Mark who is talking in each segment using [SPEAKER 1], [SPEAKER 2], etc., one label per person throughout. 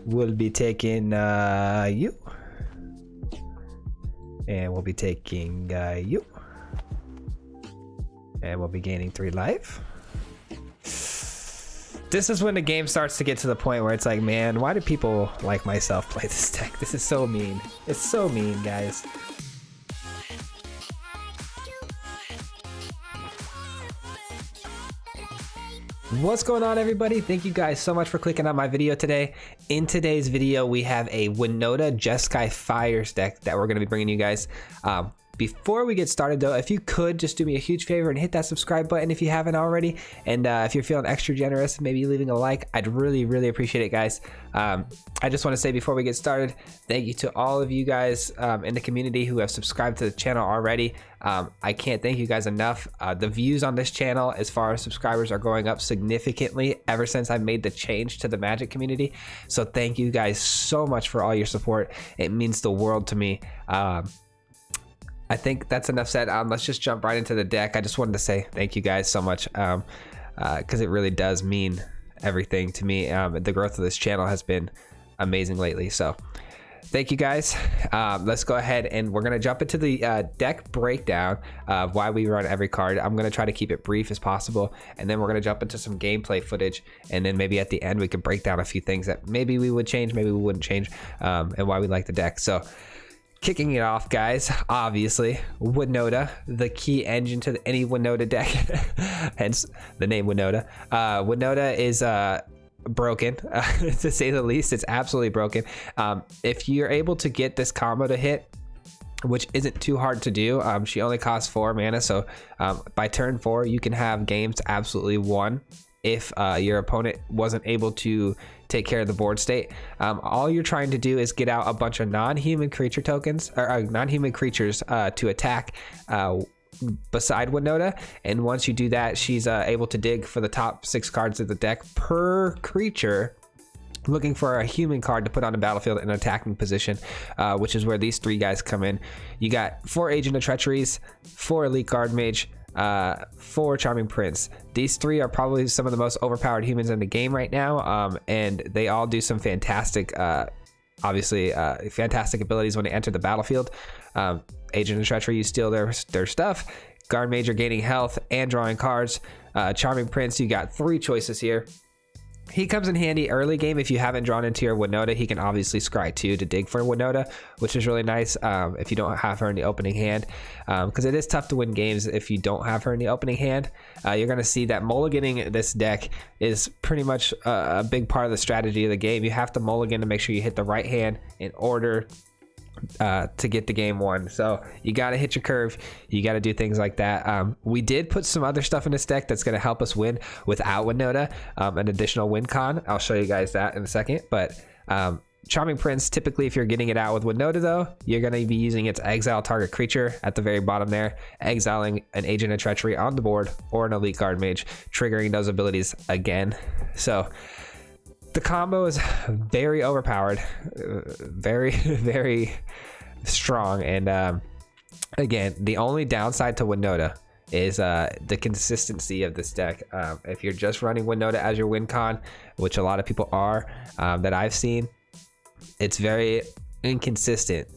[SPEAKER 1] We'll be taking you. And we'll be taking you. And we'll be gaining 3 life. This is when the game starts to get to the point where it's like, man, why do people like myself play this deck? This is so mean. It's so mean, guys. What's going on, everybody? Thank you guys so much for clicking on my video today. In today's video, we have a Winota JESKAI Fires deck that we're going to be bringing you guys. Before we get started though, if you could just do me a huge favor and hit that subscribe button if you haven't already, and if you're feeling extra generous, maybe leaving a like, I'd really appreciate it, guys. I just want to say before we get started, thank you to all of you guys in the community who have subscribed to the channel already. I can't thank you guys enough. The views on this channel as far as subscribers are going up significantly ever since I made the change to the Magic community, so thank you guys so much for all your support. It means the world to me. I think that's enough said. Let's just jump right into the deck. I just wanted to say thank you guys so much because it really does mean everything to me. The growth of this channel has been amazing lately, so thank you guys. Let's go ahead and we're going to jump into the deck breakdown of why we run every card. I'm going to try to keep it brief as possible, and then we're going to jump into some gameplay footage, and then maybe at the end we can break down a few things that maybe we would change, maybe we wouldn't change, and why we like the deck. So kicking it off, guys, obviously Winota, the key engine to any Winota deck, hence the name Winota. Winota is broken, to say the least. It's absolutely broken. If you're able to get this combo to hit, which isn't too hard to do, she only costs 4 mana, so by turn 4 you can have games absolutely won if your opponent wasn't able to take care of the board state. All you're trying to do is get out a bunch of non-human creature tokens, or non-human creatures to attack beside Winota, and once you do that, she's able to dig for the top 6 cards of the deck per creature, looking for a human card to put on the battlefield in an attacking position, which is where these 3 guys come in. You got 4 Agent of Treacheries, 4 Elite Guardmage, 4 Charming Prince. These 3 are probably some of the most overpowered humans in the game right now, and they all do some fantastic fantastic abilities when they enter the battlefield. Agent of Treachery, you steal their stuff. Guardmage are gaining health and drawing cards. Charming Prince, you got 3 choices here. He comes in handy early game. If you haven't drawn into your Winota, he can obviously scry 2 to dig for Winota, which is really nice if you don't have her in the opening hand, because it is tough to win games if you don't have her in the opening hand. You're going to see that mulliganing this deck is pretty much a big part of the strategy of the game. You have to mulligan to make sure you hit the right hand in order to get the game won. So you got to hit your curve, you got to do things like that. We did put some other stuff in this deck that's going to help us win without Winota, an additional win con. I'll show you guys that in a second. But Charming Prince, typically if you're getting it out with Winota though, you're going to be using its exile target creature at the very bottom there, exiling an Agent of Treachery on the board or an Elite Guardmage, triggering those abilities again. So the combo is very overpowered, very strong, and again, the only downside to Winota is the consistency of this deck. If you're just running Winota as your win con, which a lot of people are, that I've seen, it's very inconsistent.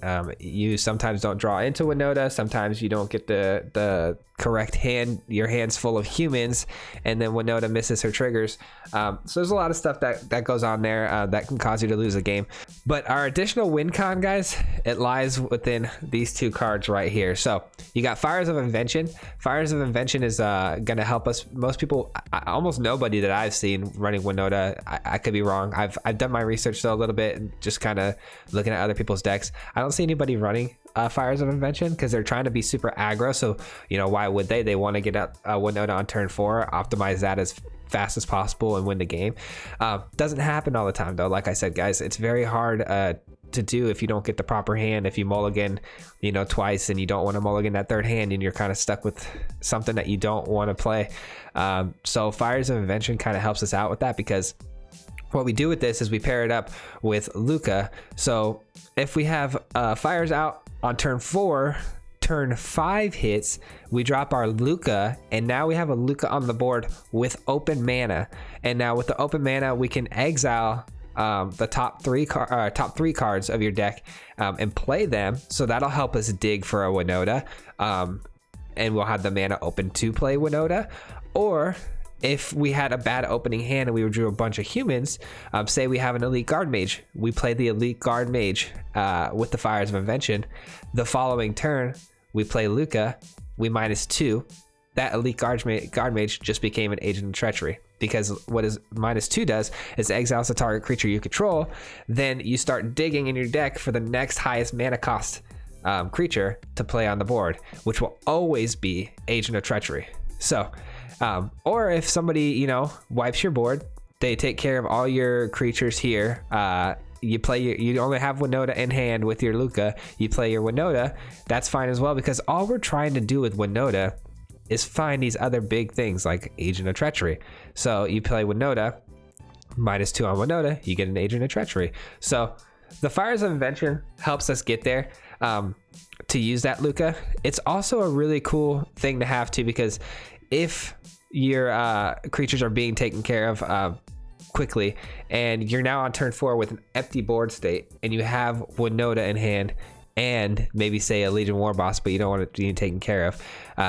[SPEAKER 1] You sometimes don't draw into Winota, sometimes you don't get the correct hand, your hand's full of humans, and then Winota misses her triggers. So there's a lot of stuff that goes on there that can cause you to lose a game. But our additional win con, guys, it lies within these 2 cards right here. So you got Fires of Invention. Fires of Invention is gonna help us. Most people, almost nobody that I've seen running Winota, I could be wrong, I've done my research though a little bit and just kind of looking at other people's decks. I don't see anybody running Fires of Invention because they're trying to be super aggro. So you know, why would they want to get out Winota on turn 4, optimize that as fast as possible and win the game. Doesn't happen all the time though. Like I said, guys, it's very hard to do if you don't get the proper hand. If you mulligan, you know, twice and you don't want to mulligan that 3rd hand, and you're kind of stuck with something that you don't want to play. So Fires of Invention kind of helps us out with that, because what we do with this is we pair it up with Lukka. So if we have Fires out on turn 4, turn 5 hits, we drop our Lukka, and now we have a Lukka on the board with open mana. And now with the open mana, we can exile the top three cards of your deck and play them. So that'll help us dig for a Winota, and we'll have the mana open to play Winota. Or if we had a bad opening hand and we drew a bunch of humans, say we have an Elite Guardmage, we play the Elite Guardmage with the Fires of Invention. The following turn, we play Lukka, we -2. That Elite Guardmage just became an Agent of Treachery, because what is -2 does is exiles a target creature you control. Then you start digging in your deck for the next highest mana cost creature to play on the board, which will always be Agent of Treachery. So, or if somebody, you know, wipes your board, they take care of all your creatures here. You only have Winota in hand with your Lukka. You play your Winota. That's fine as well, because all we're trying to do with Winota is find these other big things like Agent of Treachery. So you play Winota, -2 on Winota, you get an Agent of Treachery. So the Fires of Invention helps us get there to use that Lukka. It's also a really cool thing to have too, because if your creatures are being taken care of quickly and you're now on turn 4 with an empty board state and you have Winota in hand and maybe say a Legion Warboss, but you don't want it to be taken care of,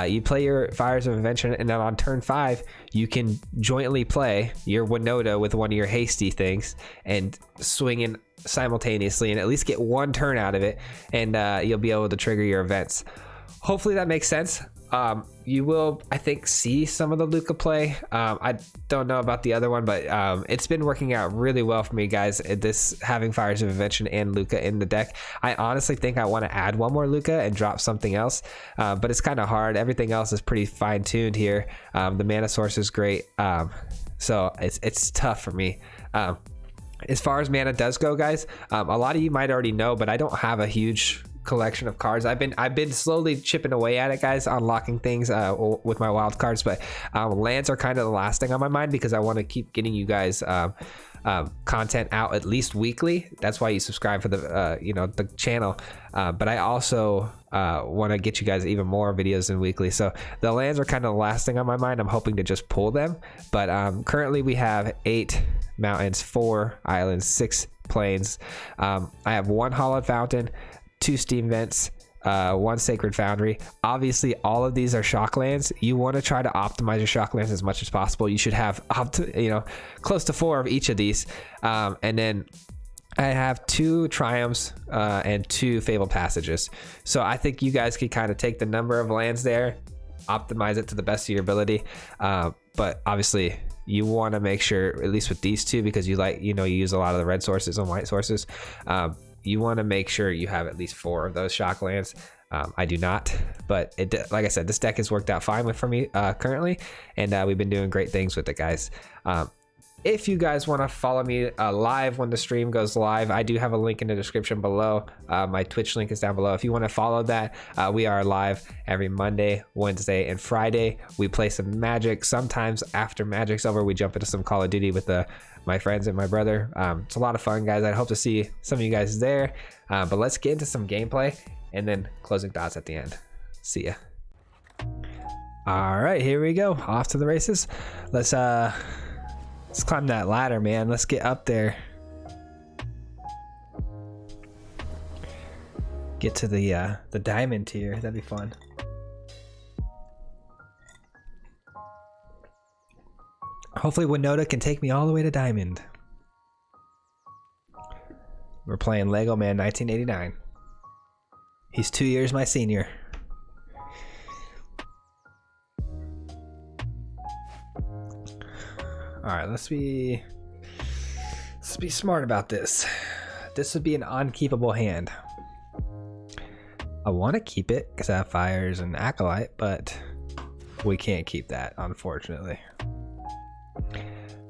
[SPEAKER 1] you play your Fires of Invention, and then on turn 5 you can jointly play your Winota with one of your hasty things and swing in simultaneously and at least get one turn out of it, and you'll be able to trigger your events. Hopefully that makes sense. You will, I think, see some of the Lukka play. I don't know about the other one, but it's been working out really well for me, guys, this having Fires of Invention and Lukka in the deck. I honestly think I want to add one more Lukka and drop something else, but it's kind of hard. Everything else is pretty fine-tuned here. The mana source is great, so it's tough for me. As far as mana does go, guys, a lot of you might already know, but I don't have a huge collection of cards. I've been slowly chipping away at it, guys, unlocking things with my wild cards, but lands are kind of the last thing on my mind, because I want to keep getting you guys content out at least weekly. That's why you subscribe for the the channel, but I also want to get you guys even more videos than weekly. So the lands are kind of the last thing on my mind. I'm hoping to just pull them, but currently we have 8 mountains, 4 islands, 6 plains. I have 1 Hallowed Fountain, 2 steam vents, 1 Sacred Foundry. Obviously all of these are shock lands. You want to try to optimize your shock lands as much as possible. You should have close to 4 of each of these, and then I have 2 Triomes and 2 Fabled Passages. So I think you guys could kind of take the number of lands there, optimize it to the best of your ability, but obviously you want to make sure, at least with these 2, because you use a lot of the red sources and white sources, you want to make sure you have at least 4 of those shock lands. I do not, but like I said, this deck has worked out fine for me currently, and we've been doing great things with it, guys. If you guys want to follow me live when the stream goes live, I do have a link in the description below. My Twitch link is down below. If you want to follow that, we are live every Monday, Wednesday, and Friday. We play some Magic. Sometimes after Magic's over, we jump into some Call of Duty with my friends and my brother. It's a lot of fun, guys. I hope to see some of you guys there. But let's get into some gameplay and then closing thoughts at the end. See ya. All right, here we go. Off to the races. Let's climb that ladder, man. Let's get up there. Get to the diamond tier. That'd be fun. Hopefully Winota can take me all the way to diamond. We're playing Lego Man 1989. He's 2 years my senior. All right, let's be smart about this. This would be an unkeepable hand. I want to keep it because I have Fires and Acolyte, but we can't keep that, unfortunately.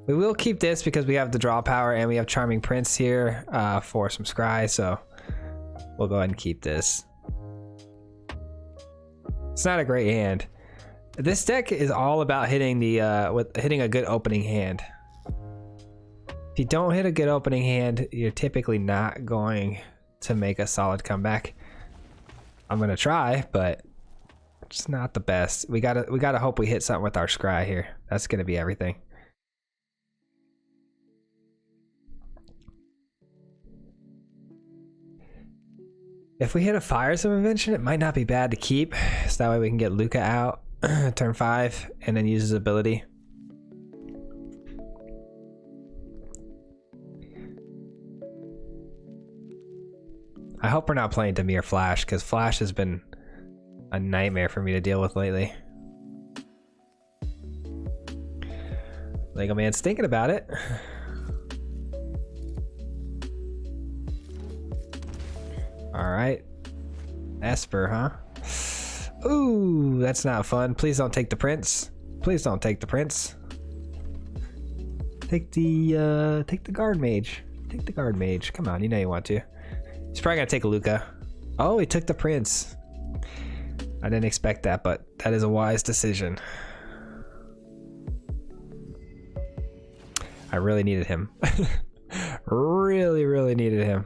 [SPEAKER 1] We will keep this because we have the draw power and we have Charming Prince here for some scry, so we'll go ahead and keep this. It's not a great hand. This deck is all about hitting hitting a good opening hand. If you don't hit a good opening hand, you're typically not going to make a solid comeback. I'm gonna try, but it's not the best. We gotta hope we hit something with our scry here. That's gonna be everything. If we hit a Fires of Invention, it might not be bad to keep. So that way we can get Lukka out turn 5 and then use his ability. I hope we're not playing Dimir Flash, because Flash has been a nightmare for me to deal with lately. Lego Man's thinking about it. Alright. Esper, huh? Ooh, that's not fun. Please don't take the prince. Please don't take the prince. Take the guard mage. Take the guard mage. Come on, you know you want to. He's probably gonna take a Lukka. Oh, he took the prince. I didn't expect that, but that is a wise decision. I really needed him. Really needed him.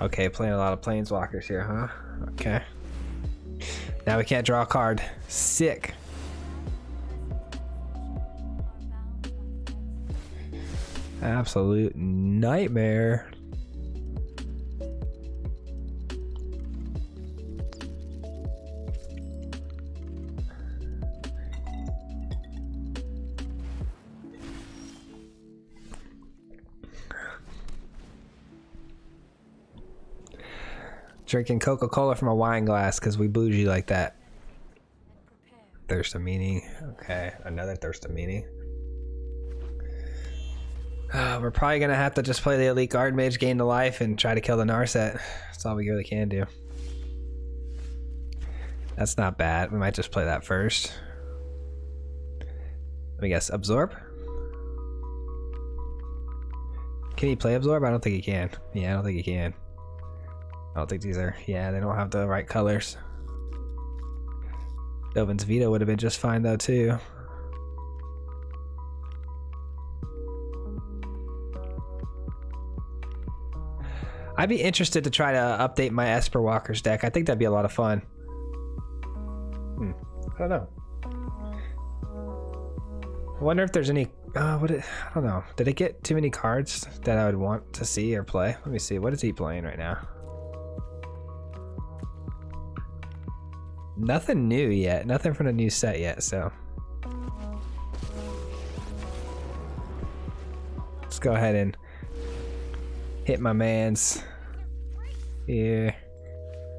[SPEAKER 1] Okay, playing a lot of planeswalkers here, huh? Okay. Now we can't draw a card. Sick. Absolute nightmare. Drinking Coca-Cola from a wine glass because we bougie like that. Thirst of meaning. Okay, another thirst of meaning. We're probably gonna have to just play the Elite Guardmage, gain the life, and try to kill the Narset. That's all we really can do. That's not bad. We might just play that first. Let me guess. Absorb? Can he play Absorb? I don't think he can. Yeah, I don't think he can. I don't think these are... Yeah, they don't have the right colors. Dovin's Veto would have been just fine though too. I'd be interested to try to update my Esper Walkers deck. I think that'd be a lot of fun. I don't know. I wonder if there's any... I don't know. Did it get too many cards that I would want to see or play? Let me see. What is he playing right now? Nothing new yet. Nothing from the new set yet, so... Let's go ahead and hit my mans here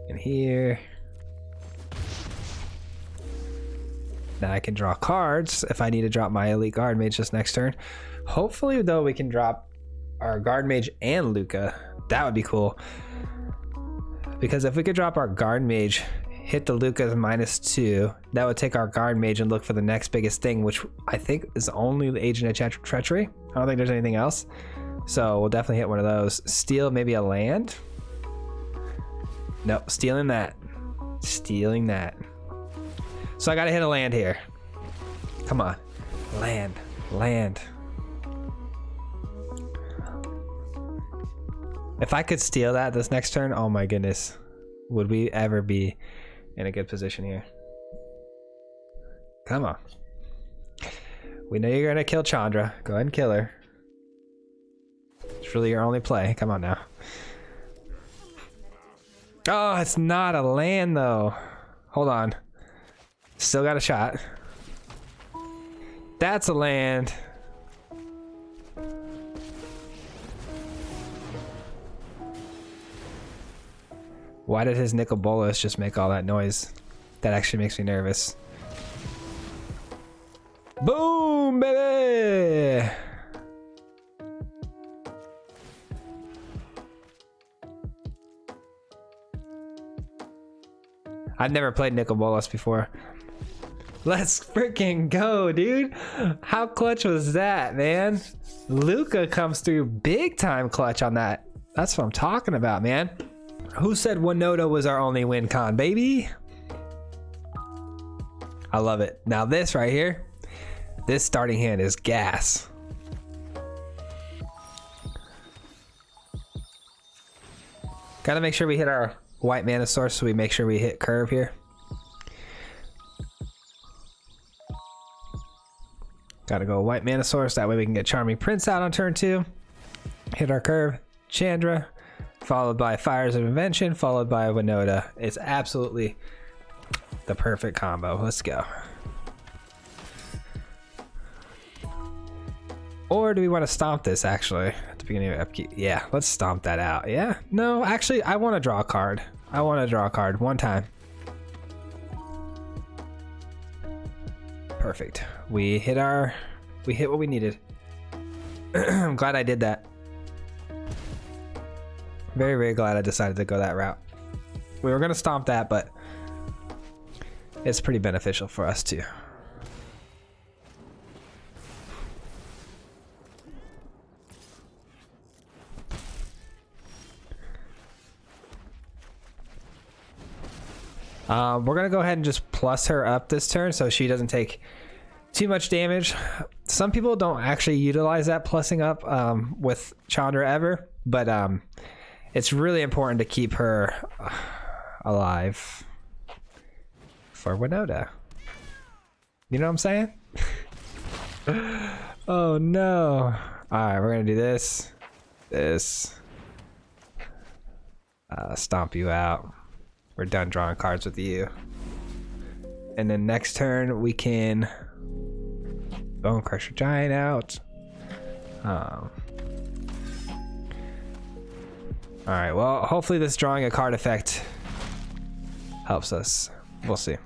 [SPEAKER 1] and here. Now I can draw cards if I need to drop my Elite Guardmage this next turn. Hopefully, though, we can drop our Guardmage and Lukka. That would be cool. Because if we could drop our Guardmage, hit the Lukka's -2, that would take our Guardmage and look for the next biggest thing, which I think is only the Agent of Treachery. I don't think there's anything else. So we'll definitely hit one of those. Steal maybe a land? Nope, stealing that. Stealing that. So I gotta hit a land here. Come on. Land. Land. If I could steal that this next turn, oh my goodness. Would we ever be in a good position here? Come on. We know you're gonna kill Chandra. Go ahead and kill her. It's really your only play. Come on now. Oh, it's not a land though. Hold on. Still got a shot. That's a land. Why did his Nicol Bolas just make all that noise? That actually makes me nervous. Boom, baby! I've never played Nicol Bolas before. Let's freaking go, dude. How clutch was that, man? Lukka comes through big time clutch on that. That's what I'm talking about, man. Who said Winota was our only win con, baby? I love it. Now this right here, this starting hand is gas. Gotta make sure we hit our white mana source, so we make sure we hit curve here. Gotta go white mana source, that way we can get Charming Prince out on turn 2. Hit our curve, Chandra, followed by Fires of Invention, followed by Winota. It's absolutely the perfect combo. Let's go. Or do we want to stomp this actually at the beginning of upkeep? Yeah, let's stomp that out. Yeah, no, actually, I want to draw a card. I want to draw a card one time. Perfect. We hit what we needed. I'm glad I did that. Very, very glad I decided to go that route. We were going to stomp that, but it's pretty beneficial for us too. We're going to go ahead and just plus her up this turn so she doesn't take too much damage. Some people don't actually utilize that plussing up with Chandra ever, but it's really important to keep her alive for Winota. You know what I'm saying? Oh no. Alright, we're going to do this. Stomp you out. We're done drawing cards with you. And then next turn we can Bonecrusher Giant out. Alright, well, hopefully this drawing a card effect helps us. We'll see.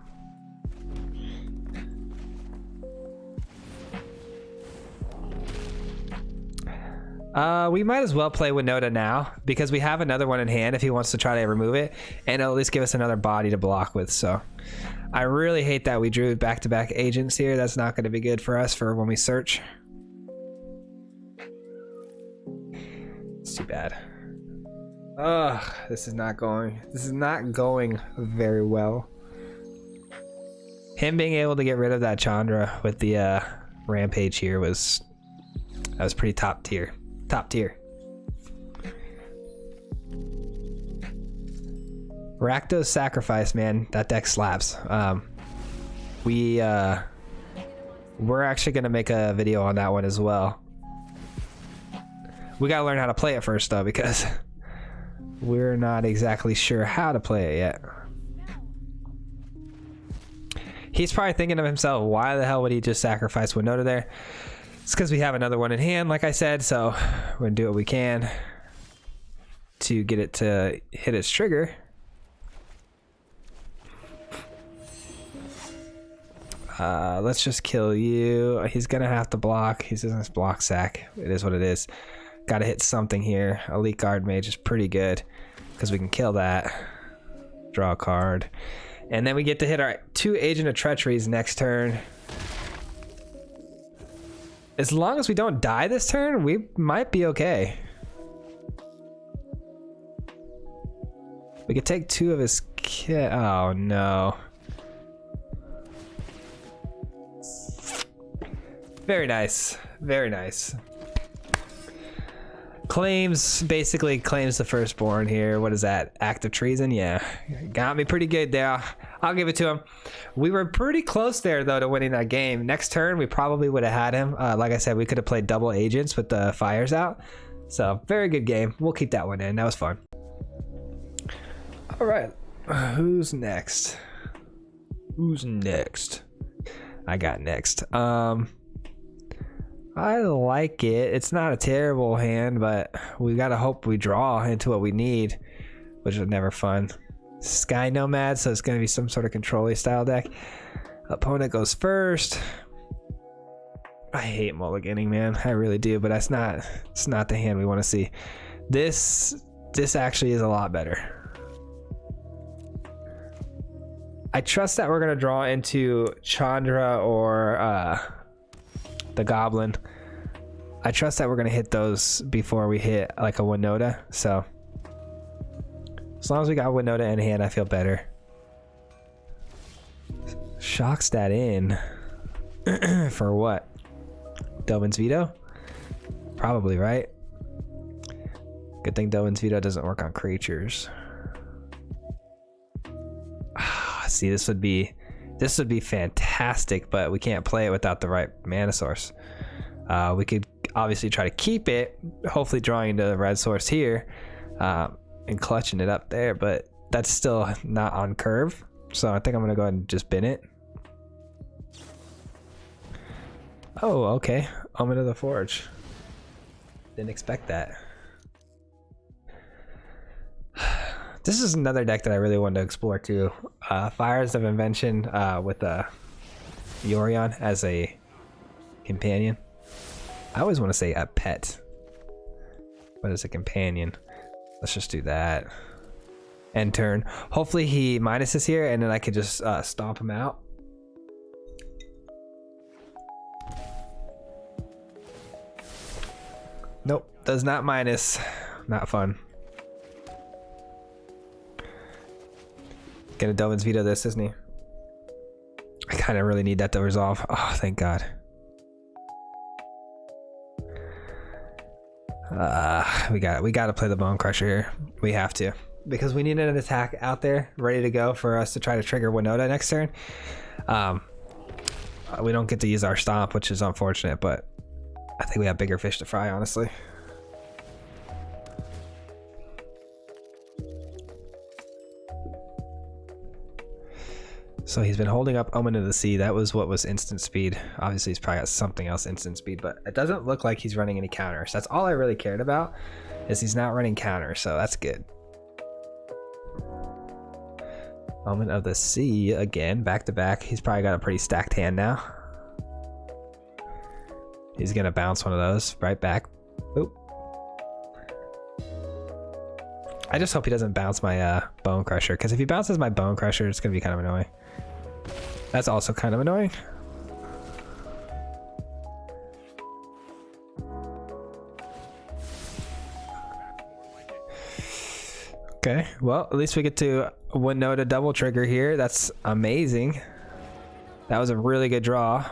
[SPEAKER 1] We might as well play Winota now because we have another one in hand if he wants to try to remove it, and it'll at least give us another body to block with. So I really hate that we drew back-to-back agents here. That's not going to be good for us for when we search. It's too bad. Ugh, this is not going very well. Him being able to get rid of that Chandra with the rampage here was pretty top tier. Top tier. Rakdos Sacrifice, man, that deck slaps. We're actually gonna make a video on that one as well. We gotta learn how to play it first though, because we're not exactly sure how to play it yet. He's probably thinking of himself, why the hell would he just sacrifice Winota there? It's because we have another one in hand, like I said, so we're gonna do what we can to get it to hit its trigger. Let's just kill you. He's gonna have to block. He's in this block sack. It is what it is. Gotta hit something here. Elite Guardmage is pretty good because we can kill that. Draw a card. And then we get to hit our 2 Agent of Treacheries next turn. As long as we don't die this turn, we might be okay. We could take 2 of his kit. Oh no. Very nice. Very nice. Basically claims the firstborn here. What is that? Act of treason? Yeah. Got me pretty good there. I'll give it to him. We were pretty close there, though, to winning that game. Next turn, we probably would have had him. Like I said, we could have played double agents with the fires out. So, very good game. We'll keep that one in. That was fun. All right. Who's next? Who's next? I got next. I like it. It's not a terrible hand, but we gotta hope we draw into what we need, which is never fun. Sky Nomad, so it's gonna be some sort of control-y style deck. Opponent goes first. I hate mulliganing, man. I really do, but it's not the hand we want to see. This actually is a lot better. I trust that we're gonna draw into Chandra or the Goblin. I trust that we're gonna hit those before we hit like a Winota. So as long as we got Winota in hand, I feel better. Shocks that in for what? Dovin's Veto? Probably, right? Good thing Dovin's Veto doesn't work on creatures. See, this would be This would be fantastic, but we can't play it without the right mana source. We could obviously try to keep it, hopefully drawing the red source here, and clutching it up there, but that's still not on curve. So I think I'm gonna go ahead and just bin it. Oh, okay. Omen of the Forge. Didn't expect that. This is another deck that I really wanted to explore too. Fires of Invention with Yorion as a companion. I always want to say a pet, but as a companion. Let's just do that. End turn. Hopefully he minuses here, and then I could just stomp him out. Nope, does not minus. Not fun. Gonna Dovin's veto this, isn't he? I kind of really need that to resolve. Oh, thank God. We got to play the Bonecrusher here. We have to, because we need an attack out there ready to go for us to try to trigger Winota next turn. We don't get to use our stomp, which is unfortunate, but I think we have bigger fish to fry, honestly. So he's been holding up Omen of the Sea. That was what was instant speed. Obviously he's probably got something else instant speed, but it doesn't look like he's running any counters. That's all I really cared about, is he's not running counters, so that's good. Omen of the Sea again, back to back. He's probably got a pretty stacked hand now. He's gonna bounce one of those right back. Oop. I just hope he doesn't bounce my Bonecrusher, because if he bounces my Bonecrusher, it's gonna be kind of annoying. That's also kind of annoying. Okay, well, at least we get to Winota double trigger here. That's amazing. That was a really good draw.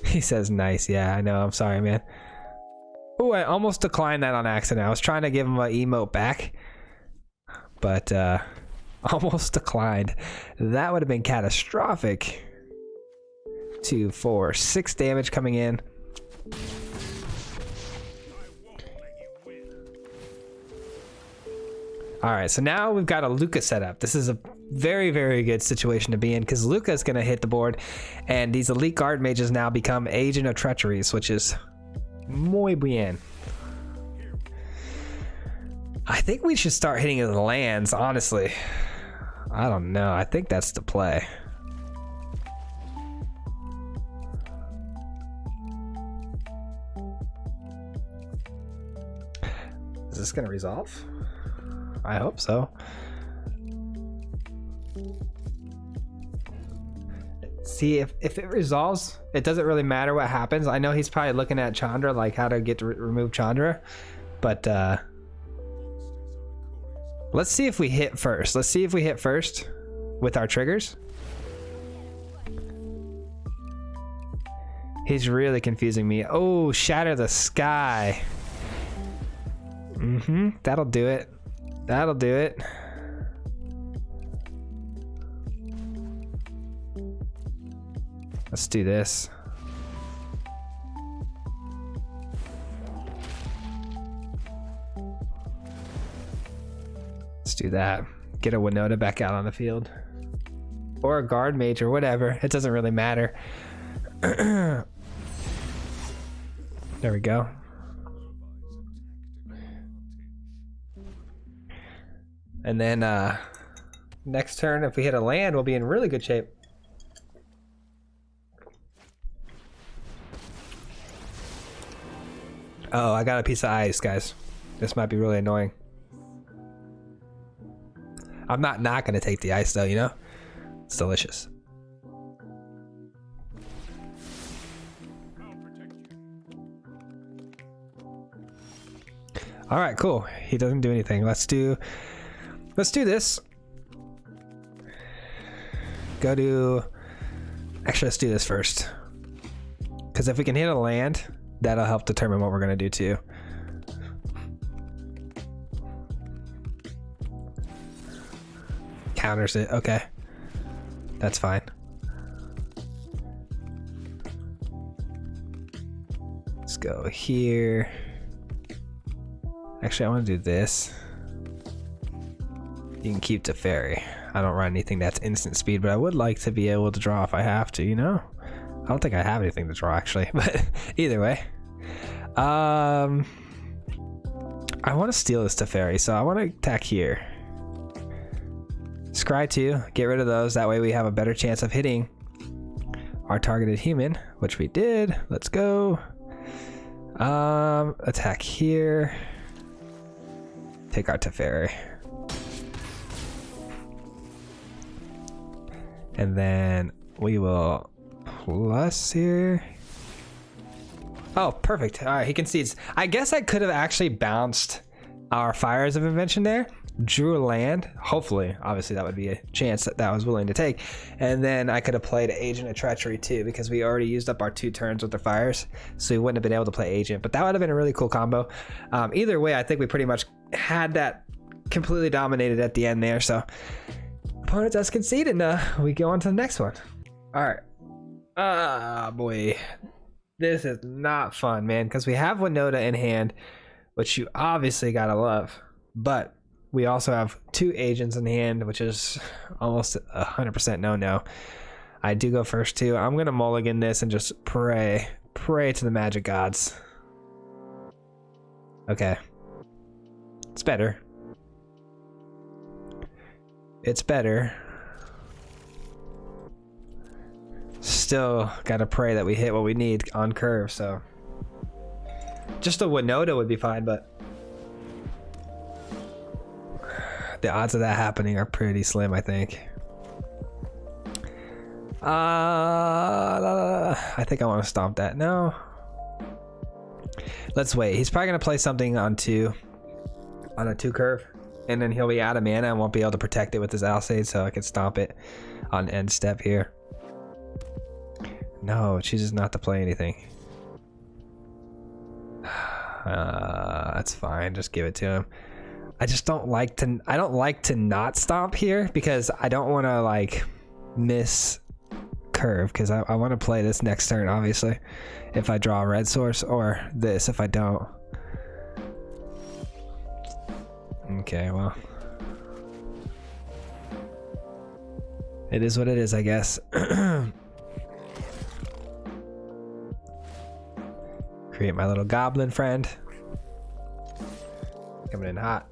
[SPEAKER 1] He says nice. Yeah, I know. I'm sorry, man. Oh, I almost declined that on accident. I was trying to give him an emote back, but almost declined. That would have been catastrophic. 2, 4, 6 damage coming in. All right, so now we've got a Lukka set up. This is a very, very good situation to be in, because Lukka is going to hit the board, and these Elite Guardmages now become Agent of Treachery, which is muy bien. I think we should start hitting the lands, honestly. I don't know. I think that's the play. Is this going to resolve? I hope so. See, if it resolves, it doesn't really matter what happens. I know he's probably looking at Chandra, like how to get to remove Chandra, but let's see if we hit first. Let's see if we hit first with our triggers. He's really confusing me. Oh, Shatter the Sky. That'll do it. That'll do it. Let's do this. Let's do that. Get a Winota back out on the field. Or a guard mage or whatever. It doesn't really matter. There we go. And then next turn, if we hit a land, we'll be in really good shape. Oh, I got a piece of ice, guys. This might be really annoying. I'm not going to take the ice, though, you know? It's delicious. All right, cool. He doesn't do anything. Let's do this. Go to... Actually, let's do this first. Because if we can hit a land, that'll help determine what we're going to do too. counters it. Okay. That's fine. Let's go here. Actually, I want to do this. You can keep Teferi. I don't run anything that's instant speed, but I would like to be able to draw if I have to, you know? I don't think I have anything to draw, actually, but either way. I want to steal this Teferi, so I want to attack here. Scry 2, get rid of those. That way we have a better chance of hitting our targeted human, which we did. Let's go. Attack here. Take our Teferi. And then we will plus here. Oh, perfect. All right, he concedes. I guess I could have actually bounced our Fires of Invention there, drew a land. Hopefully, obviously that would be a chance that I was willing to take. And then I could have played Agent of Treachery too, because we already used up our 2 turns with the Fires. So we wouldn't have been able to play Agent, but that would have been a really cool combo. Either way, I think we pretty much had that completely dominated at the end there. So opponent does concede, and we go on to the next one. All right. Ah, boy. This is not fun, man, because we have Winota in hand, which you obviously gotta love. But we also have 2 agents in hand, which is almost 100% no-no. I do go first too. I'm gonna mulligan this and just pray to the magic gods. Okay. It's better. It's better. Still gotta pray that we hit what we need on curve, so. Just a Winota would be fine, but the odds of that happening are pretty slim, I think. I think I want to stomp that. No. Let's wait. He's probably gonna play something on 2, on a 2 curve, and then he'll be out of mana and won't be able to protect it with his Alseid, so I can stomp it on end step here. No, it chooses not to play anything. That's fine. Just give it to him. I just don't like to. I don't like to not stomp here because I don't want to like miss curve, because I want to play this next turn. Obviously, if I draw a red source, or this if I don't. Okay, well, it is what it is, I guess. Create my little goblin friend. Coming in hot.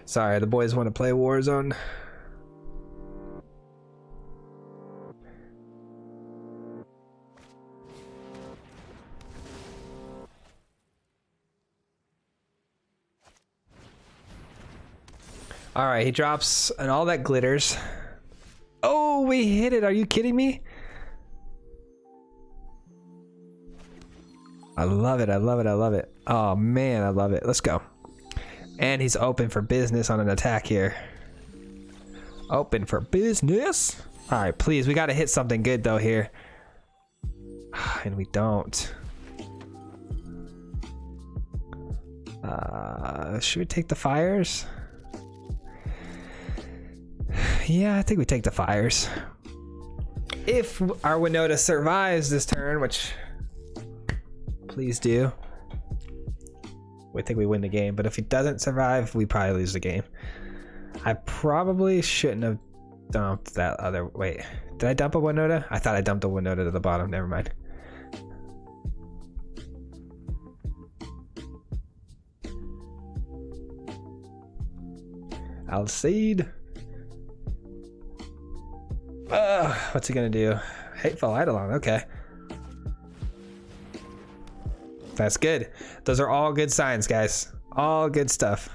[SPEAKER 1] Sorry, the boys want to play Warzone. All right, he drops and all that glitters. Oh, we hit it. Are you kidding me? I love it. I love it. I love it. Oh, man, I love it. Let's go. And he's open for business on an attack here. Open for business. All right, please. We got to hit something good, though, here. And we don't. Should we take the Fires? Yeah, I think we take the Fires. If our Winota survives this turn, which please do, we think we win the game. But if he doesn't survive, we probably lose the game. I probably shouldn't have dumped that other. Wait, did I dump a Winota? I thought I dumped a Winota to the bottom. Never mind. Alseid. What's he gonna do? Hateful Eidolon. Okay, that's good. Those are all good signs, guys. All good stuff.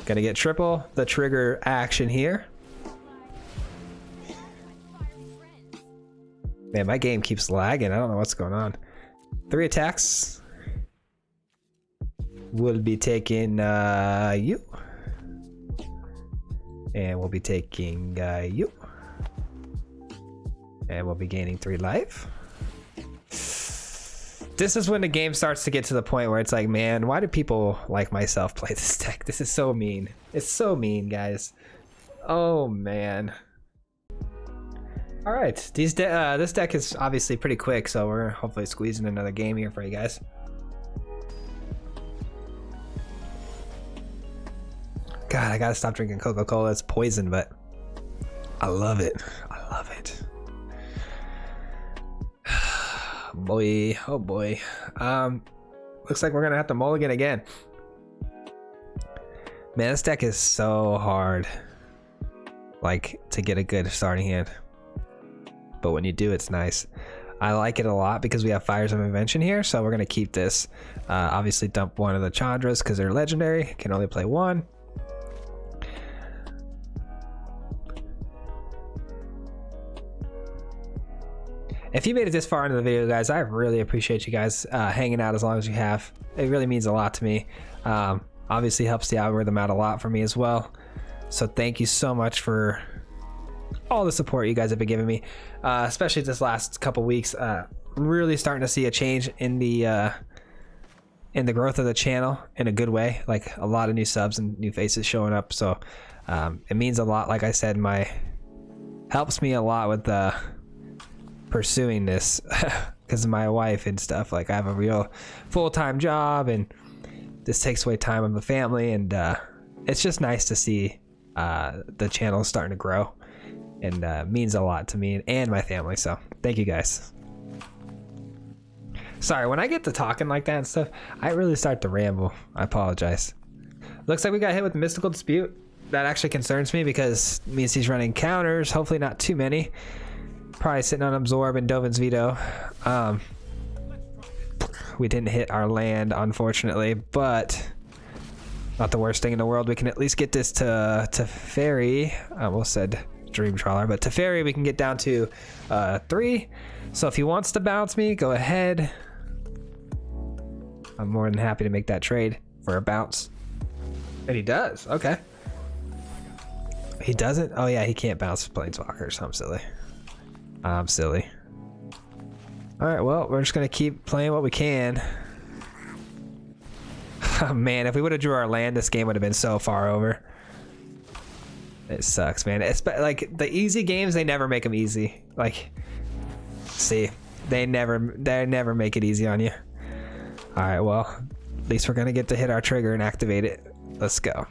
[SPEAKER 1] Gonna get triple the trigger action here. Man, my game keeps lagging. I don't know what's going on. 3 attacks. We'll be taking you. And we'll be taking you. And we'll be gaining 3 life. This is when the game starts to get to the point where it's like, man, why do people like myself play this deck? This is so mean. It's so mean, guys. Oh, man. All right, this deck is obviously pretty quick, so we're hopefully squeezing another game here for you guys. God, I gotta stop drinking Coca-Cola. It's poison, but I love it. I love it. Boy, oh boy. Looks like we're gonna have to mulligan again. Man, this deck is so hard, like, to get a good starting hand. But when you do, it's nice. I like it a lot because we have Fires of Invention here, so we're gonna keep this. Obviously dump one of the Chandras because they're legendary, can only play 1. If you made it this far into the video, guys, I really appreciate you guys hanging out as long as you have. It really means a lot to me. Obviously helps the algorithm out a lot for me as well. So thank you so much for all the support you guys have been giving me, especially this last couple weeks. Really starting to see a change in the growth of the channel in a good way. Like a lot of new subs and new faces showing up. So it means a lot. Like I said, helps me a lot with pursuing this because of my wife and stuff. Like I have a real full-time job and this takes away time of the family, and it's just nice to see the channel starting to grow, and means a lot to me and my family. So thank you guys. Sorry, when I get to talking like that and stuff, I really start to ramble. I apologize. Looks like we got hit with Mystical Dispute. That actually concerns me because it means he's running counters, hopefully not too many. Probably sitting on Absorb and Dovin's Veto. We didn't hit our land, unfortunately, but not the worst thing in the world. We can at least get this to Teferi. I almost said Dream Trawler, but Teferi we can get down to 3. So if he wants to bounce me, go ahead. I'm more than happy to make that trade for a bounce. And he does. Okay. He doesn't? Oh yeah, he can't bounce Planeswalkers. I'm silly. I'm silly. Alright, well, we're just gonna keep playing what we can. Oh, man, if we would have drew our land, this game would have been so far over. It sucks, man. It's like the easy games, they never make them easy. Like, see, they never make it easy on you. Alright, well, at least we're gonna get to hit our trigger and activate it. Let's go.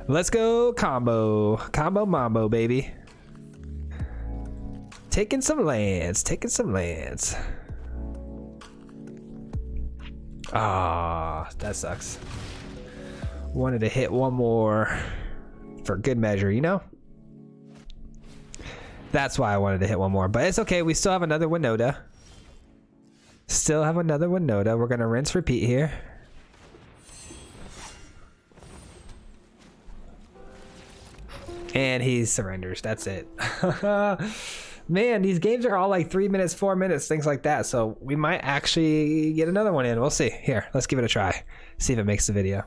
[SPEAKER 1] Let's go combo. Combo mambo, baby. Taking some lands, taking some lands. Ah, that sucks. Wanted to hit one more for good measure, you know? That's why I wanted to hit one more, but it's okay. We still have another Winota. Still have another Winota. We're gonna rinse, repeat here. And he surrenders. That's it. Man, these games are all like 3 minutes, 4 minutes, things like that. So we might actually get another one in. We'll see. Here, let's give it a try. See if it makes the video.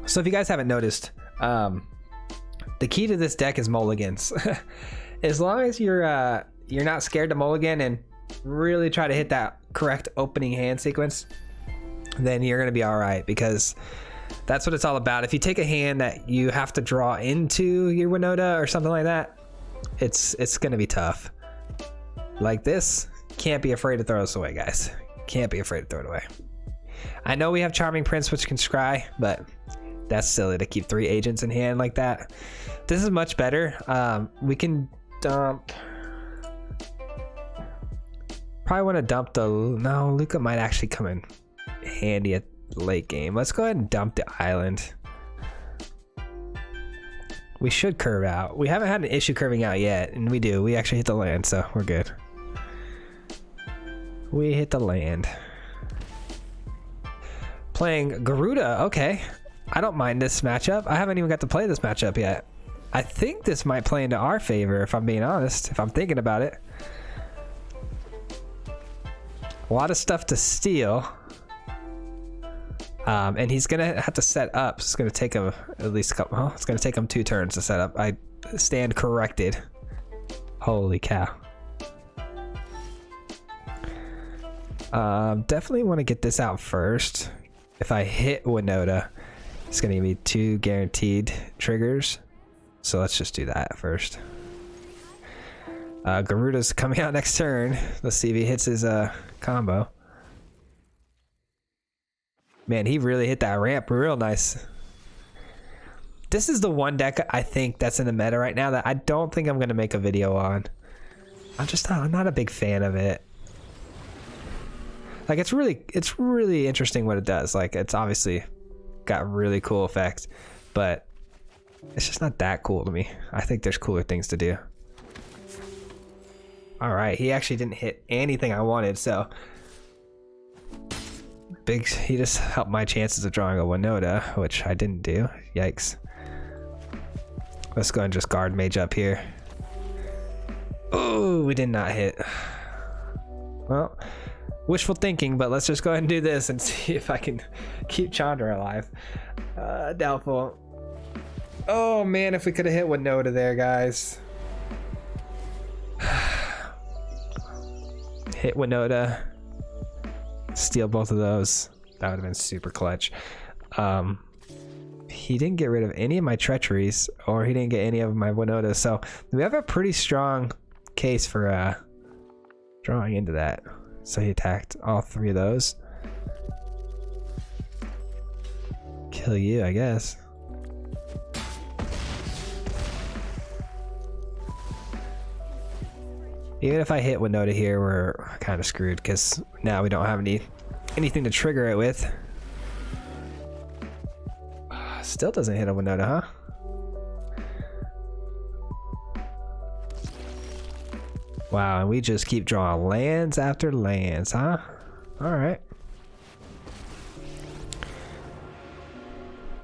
[SPEAKER 1] So if you guys haven't noticed, the key to this deck is mulligans. As long as you're not scared to mulligan and really try to hit that correct opening hand sequence, then you're gonna be all right, because that's what it's all about. If you take a hand that you have to draw into your Winota or something like that, it's gonna be tough. Like this, can't be afraid to throw this away, guys. Can't be afraid to throw it away. I know we have Charming Prince, which can scry, but that's silly to keep 3 agents in hand like that. This is much better. We can dump. Probably want to dump the. No, Lukka might actually come in handy at late game. Let's go ahead and dump the island. We should curve out. We haven't had an issue curving out yet, and we do. We actually hit the land, so we're good. We hit the land. Playing Garuda. Okay. I don't mind this matchup. I haven't even got to play this matchup yet. I think this might play into our favor, if I'm being honest, if I'm thinking about it. A lot of stuff to steal. And he's gonna have to set up. It's gonna take him at least a couple. Oh, it's gonna take him 2 turns to set up. I stand corrected. Holy cow. Definitely want to get this out first. If I hit Winota, it's gonna give me 2 guaranteed triggers. So let's just do that first. Garuda's coming out next turn. Let's see if he hits his combo. Man, he really hit that ramp real nice. This is the one deck I think that's in the meta right now that I don't think I'm gonna make a video on. I'm not a big fan of it. Like it's really interesting what it does. Like it's obviously got really cool effects, but it's just not that cool to me. I think there's cooler things to do. All right, he actually didn't hit anything I wanted, so he just helped my chances of drawing a Winota, which I didn't do. Yikes. Let's go and just Guardmage up here. Oh, we did not hit. Well, wishful thinking, but let's just go ahead and do this and see if I can keep Chandra alive. Doubtful. Oh man, if we could have hit Winota there, guys. Hit Winota. Steal both of those. That would have been super clutch. He didn't get rid of any of my treacheries, or he didn't get any of my Winotas, so we have a pretty strong case for drawing into that. So he attacked all 3 of those. Kill you, I guess. Even if I hit Winota here, we're kind of screwed because now we don't have anything to trigger it with. Still doesn't hit a Winota, huh? Wow, and we just keep drawing lands after lands, huh? All right.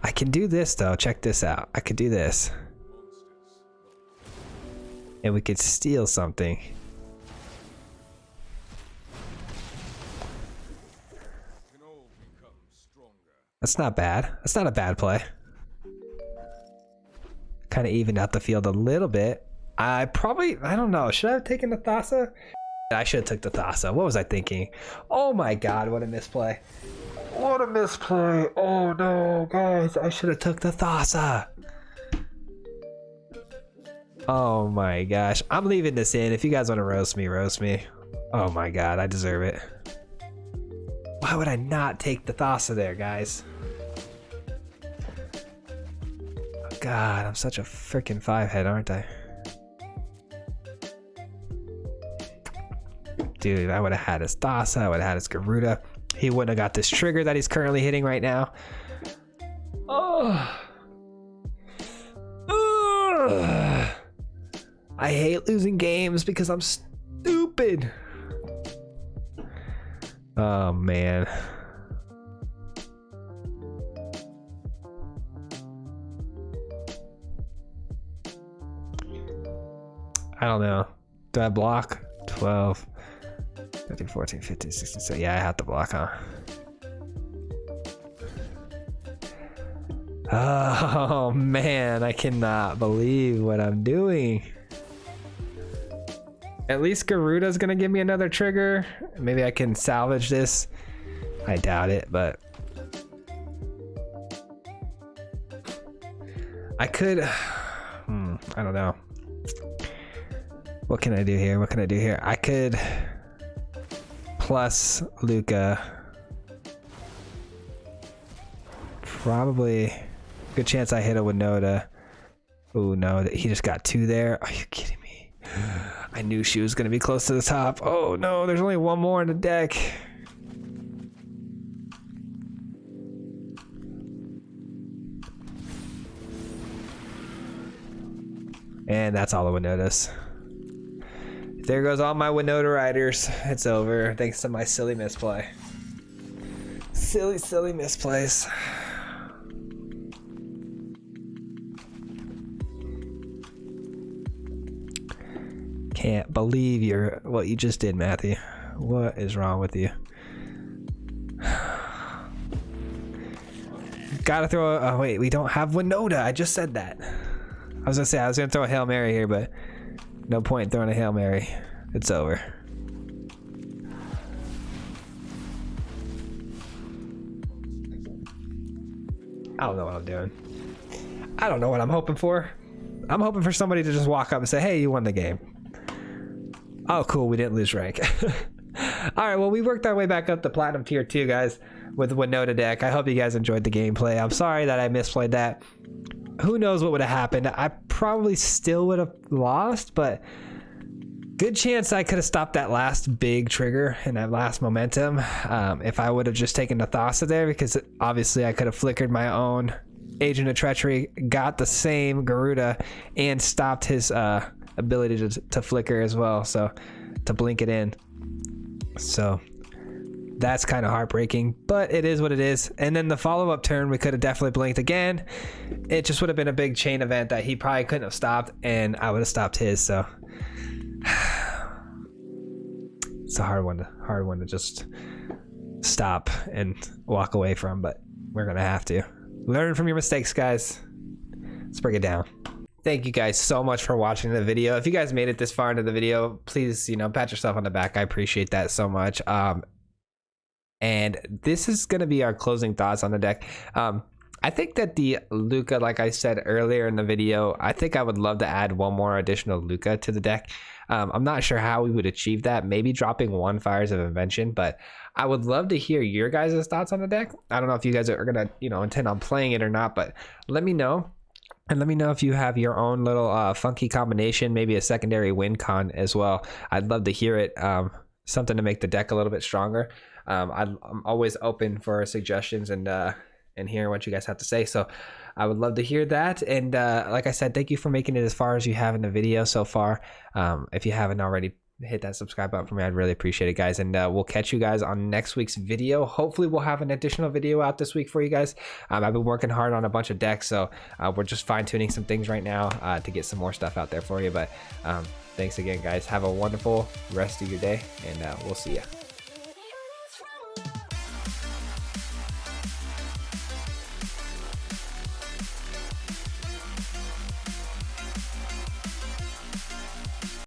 [SPEAKER 1] I can do this though. Check this out. I could do this. And we could steal something. That's not bad. That's not a bad play. Kind of evened out the field a little bit. I don't know. Should I have taken the Thassa? I should have took the Thassa. What was I thinking? Oh my god, what a misplay. What a misplay. Oh no, guys. I should have took the Thassa. Oh my gosh. I'm leaving this in. If you guys want to roast me, roast me. Oh my god, I deserve it. Why would I not take the Thassa there, guys? Oh god, I'm such a freaking 5-head, aren't I? Dude, I would have had his Thassa, I would have had his Garuda. He wouldn't have got this trigger that he's currently hitting right now. Oh. Ugh. I hate losing games because I'm stupid. Oh man. I don't know. Do I block? 12, 13, 14, 15, 16, 17. Yeah, I have to block, huh? Oh man, I cannot believe what I'm doing. At least Garuda's gonna give me another trigger. Maybe I can salvage this. I doubt it, but I could. I don't know. What can I do here? What can I do here? I could plus Lukka. Probably good chance I hit a Winota. Oh no, he just got 2 there. Are you kidding me? I knew she was gonna be close to the top. Oh no, there's only 1 more in the deck. And that's all the Winotas. There goes all my Winota riders. It's over thanks to my silly misplay. Silly misplays. Can't believe what you just did, Matthew. What is wrong with you? Gotta throw oh wait, we don't have Winota. I just said that. I was gonna say I was gonna throw a Hail Mary here, but no point in throwing a Hail Mary. It's over. I don't know what I'm doing. I don't know what I'm hoping for. I'm hoping for somebody to just walk up and say, hey, you won the game. Oh, cool. We didn't lose rank. All right. Well, we worked our way back up to Platinum Tier 2, guys, with the Winota deck. I hope you guys enjoyed the gameplay. I'm sorry that I misplayed that. Who knows what would have happened? I probably still would have lost, but good chance I could have stopped that last big trigger and that last momentum if I would have just taken the Thassa there, because obviously I could have flickered my own Agent of Treachery, got the same Garuda, and stopped his ability to flicker as well, so to blink it in. So that's kind of heartbreaking, but it is what it is. And then the follow-up turn, we could have definitely blinked again. It just would have been a big chain event that he probably couldn't have stopped, and I would have stopped his. So it's a hard one to just stop and walk away from, but we're gonna have to learn from your mistakes, guys. Let's break it down. Thank you guys so much for watching the video. If you guys made it this far into the video, please, pat yourself on the back. I appreciate that so much. And this is going to be our closing thoughts on the deck. I think that the Lukka, like I said earlier in the video, I think I would love to add one more additional Lukka to the deck. I'm not sure how we would achieve that. Maybe dropping one Fires of Invention, but I would love to hear your guys' thoughts on the deck. I don't know if you guys are going to, intend on playing it or not, but let me know. And let me know if you have your own little funky combination, maybe a secondary win con as well. I'd love to hear it. Something to make the deck a little bit stronger. I'm always open for suggestions and hearing what you guys have to say. So I would love to hear that. And like I said, thank you for making it as far as you have in the video so far. If you haven't already, hit that subscribe button for me. I'd really appreciate it, guys. And we'll catch you guys on next week's video. Hopefully we'll have an additional video out this week for you guys. I've been working hard on a bunch of decks, so we're just fine-tuning some things right now to get some more stuff out there for you. But thanks again, guys. Have a wonderful rest of your day, and we'll see you.